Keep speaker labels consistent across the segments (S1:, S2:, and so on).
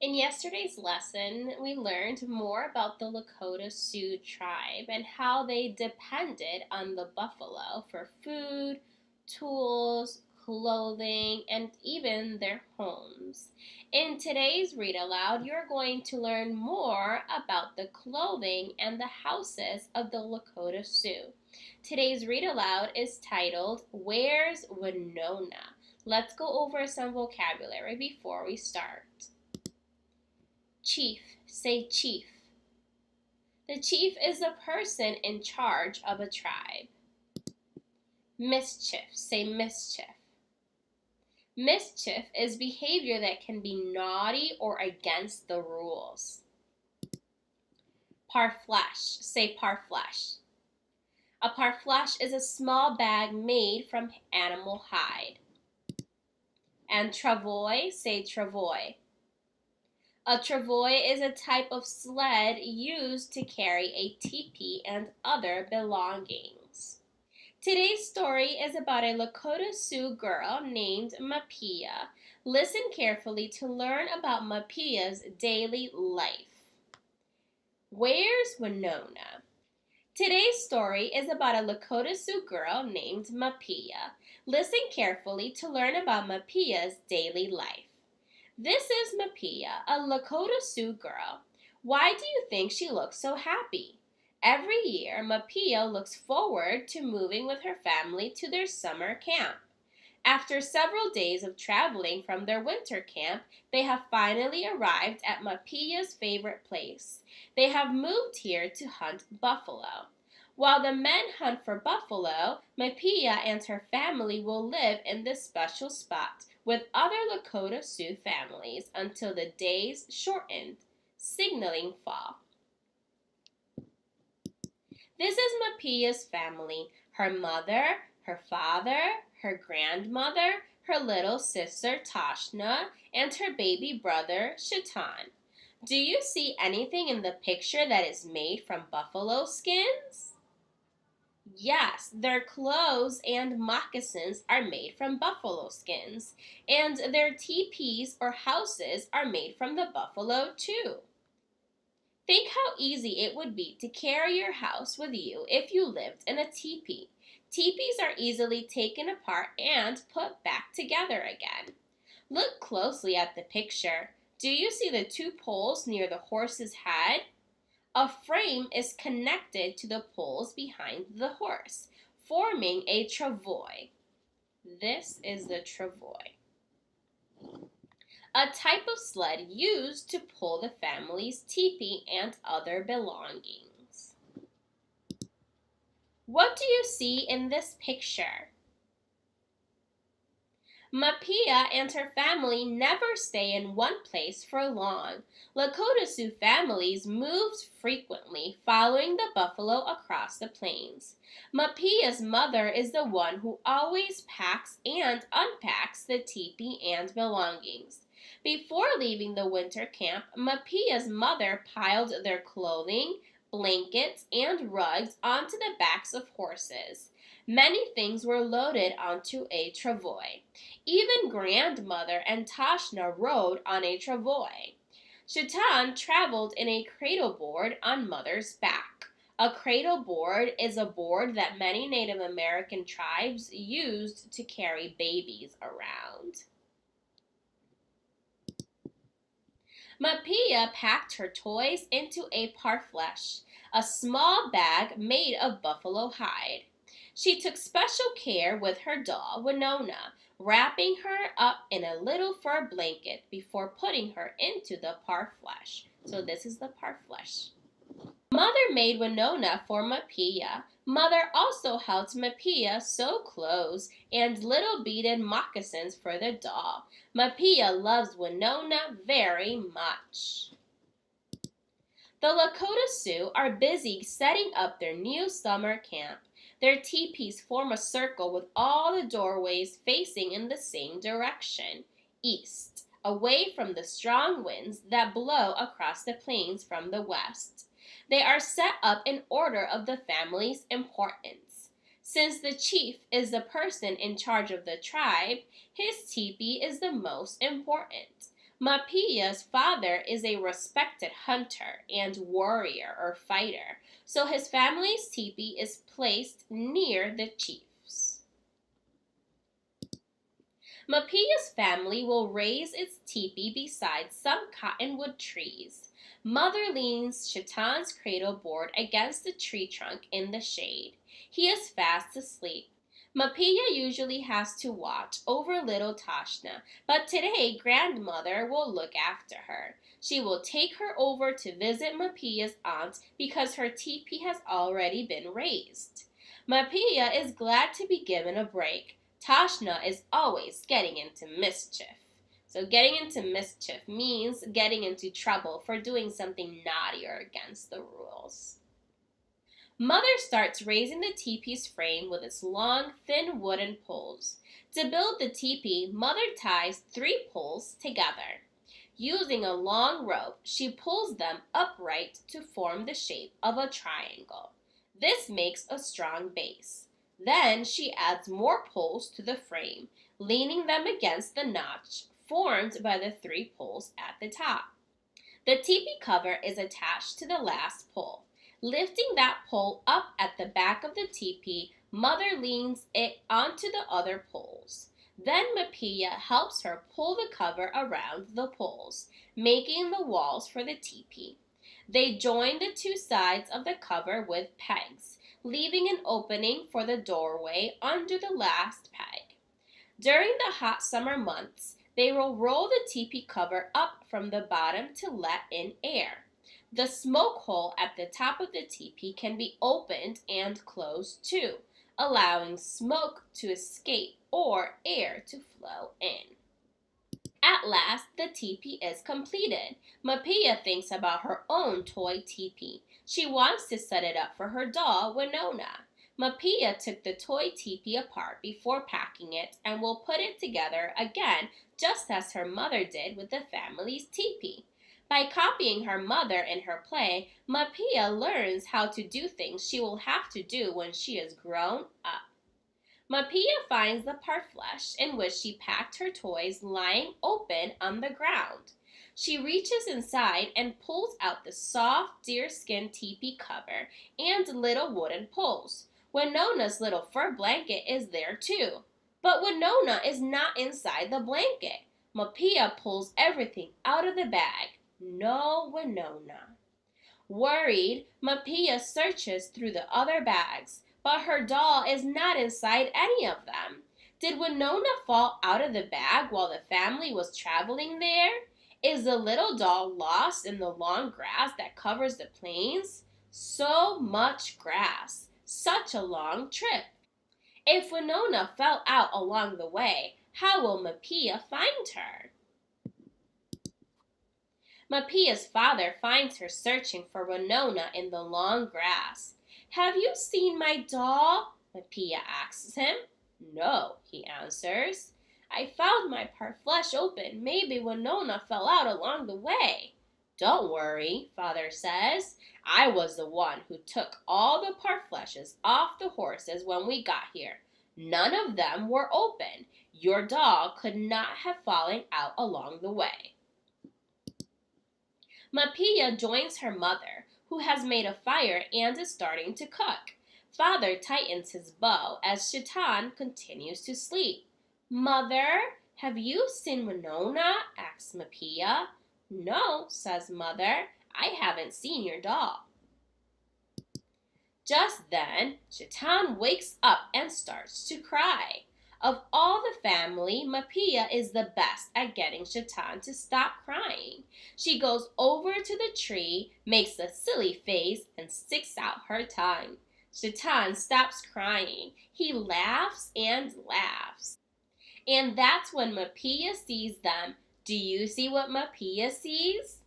S1: In yesterday's lesson, we learned more about the Lakota Sioux tribe and how they depended on the buffalo for food, tools, clothing, and even their homes. In today's read aloud, you're going to learn more about the clothing and the houses of the Lakota Sioux. Today's read aloud is titled, Where's Winona? Let's go over some vocabulary before we start. Chief, say chief. The chief is a person in charge of a tribe. Mischief, say mischief. Mischief is behavior that can be naughty or against the rules. Parfleche, say parfleche. A parfleche is a small bag made from animal hide. And travois, say travois. A travois is a type of sled used to carry a teepee and other belongings. Today's story is about a Lakota Sioux girl named Mapia. Listen carefully to learn about Mapia's daily life. Where's Winona? Today's story is about a Lakota Sioux girl named Mapia. Listen carefully to learn about Mapia's daily life. This is Mapia, a Lakota Sioux girl. Why do you think she looks so happy? Every year, Mapia looks forward to moving with her family to their summer camp. After several days of traveling from their winter camp, they have finally arrived at Mapia's favorite place. They have moved here to hunt buffalo. While the men hunt for buffalo, Mapia and her family will live in this special spot with other Lakota Sioux families until the days shortened, signaling fall. This is Mapia's family, her mother, her father, her grandmother, her little sister Tashna, and her baby brother Shaitan. Do you see anything in the picture that is made from buffalo skins? Yes, their clothes and moccasins are made from buffalo skins, and their teepees or houses are made from the buffalo too. Think how easy it would be to carry your house with you if you lived in a teepee. Teepees are easily taken apart and put back together again. Look closely at the picture. Do you see the two poles near the horse's head? A frame is connected to the poles behind the horse, forming a travois. This is the travois, a type of sled used to pull the family's teepee and other belongings. What do you see in this picture? Mapia and her family never stay in one place for long. Lakota Sioux families moved frequently, following the buffalo across the plains. Mapia's mother is the one who always packs and unpacks the teepee and belongings. Before leaving the winter camp, Mapia's mother piled their clothing, blankets, and rugs onto the backs of horses. Many things were loaded onto a travois. Even grandmother and Tashna rode on a travois. Shaitan traveled in a cradle board on mother's back. A cradle board is a board that many Native American tribes used to carry babies around. Mapia packed her toys into a parfleche, a small bag made of buffalo hide. She took special care with her doll, Winona, wrapping her up in a little fur blanket before putting her into the parfleche. So this is the parfleche. Mother made Winona for Mapia. Mother also helped Mapia sew clothes and little beaded moccasins for the doll. Mapia loves Winona very much. The Lakota Sioux are busy setting up their new summer camp. Their teepees form a circle with all the doorways facing in the same direction, east, away from the strong winds that blow across the plains from the west. They are set up in order of the family's importance. Since the chief is the person in charge of the tribe, his teepee is the most important. Mapia's father is a respected hunter and warrior or fighter, so his family's teepee is placed near the chief's. Mapia's family will raise its teepee beside some cottonwood trees. Mother leans Shatan's cradle board against the tree trunk in the shade. He is fast asleep. Mapia usually has to watch over little Tashna, but today grandmother will look after her. She will take her over to visit Mapia's aunt because her teepee has already been raised. Mapia is glad to be given a break. Tashna is always getting into mischief. So getting into mischief means getting into trouble for doing something naughty or against the rules. Mother starts raising the teepee's frame with its long, thin wooden poles. To build the teepee, Mother ties 3 poles together. Using a long rope, she pulls them upright to form the shape of a triangle. This makes a strong base. Then she adds more poles to the frame, leaning them against the notch formed by the 3 poles at the top. The teepee cover is attached to the last pole. Lifting that pole up at the back of the teepee, Mother leans it onto the other poles. Then Mapia helps her pull the cover around the poles, making the walls for the teepee. They join the 2 sides of the cover with pegs, leaving an opening for the doorway under the last peg. During the hot summer months, they will roll the teepee cover up from the bottom to let in air. The smoke hole at the top of the teepee can be opened and closed too, allowing smoke to escape or air to flow in. At last, the teepee is completed. Mapia thinks about her own toy teepee. She wants to set it up for her doll, Winona. Mapia took the toy teepee apart before packing it and will put it together again just as her mother did with the family's teepee. By copying her mother in her play, Mapia learns how to do things she will have to do when she is grown up. Mapia finds the parfleche in which she packed her toys lying open on the ground. She reaches inside and pulls out the soft deerskin teepee cover and little wooden poles. Winona's little fur blanket is there too. But Winona is not inside the blanket. Mapia pulls everything out of the bag. No Winona. Worried, Mapia searches through the other bags, but her doll is not inside any of them. Did Winona fall out of the bag while the family was traveling there? Is the little doll lost in the long grass that covers the plains? So much grass. Such a long trip. If Winona fell out along the way, how will Mapia find her? Mapia's father finds her searching for Winona in the long grass. "Have you seen my doll?" Mapia asks him. "No," he answers. "I found my parfleche open. Maybe Winona fell out along the way." "Don't worry," father says. "I was the one who took all the parfleches off the horses when we got here. None of them were open. Your doll could not have fallen out along the way." Mapia joins her mother, who has made a fire and is starting to cook. Father tightens his bow as Shaitan continues to sleep. "Mother, have you seen Winona?" asks Mapia. "No," says Mother, "I haven't seen your doll." Just then, Shaitan wakes up and starts to cry. Of all the family, Mapia is the best at getting Shaitan to stop crying. She goes over to the tree, makes a silly face, and sticks out her tongue. Shaitan stops crying. He laughs and laughs. And that's when Mapia sees them. Do you see what Mapia sees?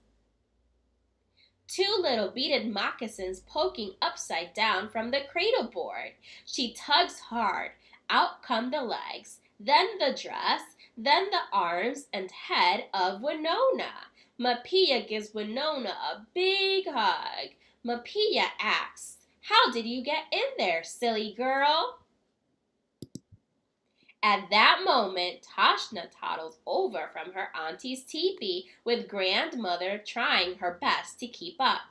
S1: 2 little beaded moccasins poking upside down from the cradle board. She tugs hard. Out come the legs, then the dress, then the arms and head of Winona. Mapia gives Winona a big hug. Mapia asks, "How did you get in there, silly girl?" At that moment, Tashna toddles over from her auntie's teepee with grandmother trying her best to keep up.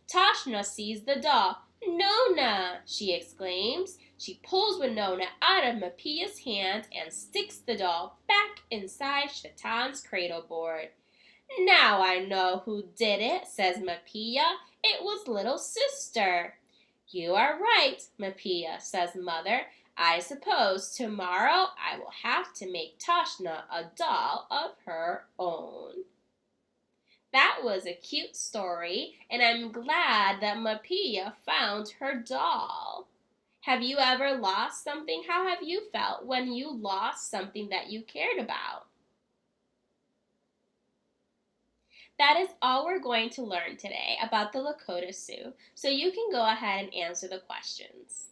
S1: Tashna sees the doll. Nona, she exclaims. She pulls Winona out of Mapia's hand and sticks the doll back inside Shatan's cradle board. Now I know who did it, says Mapia. It was little sister. You are right, Mapia, says Mother. I suppose tomorrow I will have to make Tashna a doll of her own. That was a cute story, and I'm glad that Mapia found her doll. Have you ever lost something? How have you felt when you lost something that you cared about? That is all we're going to learn today about the Lakota Sioux, so you can go ahead and answer the questions.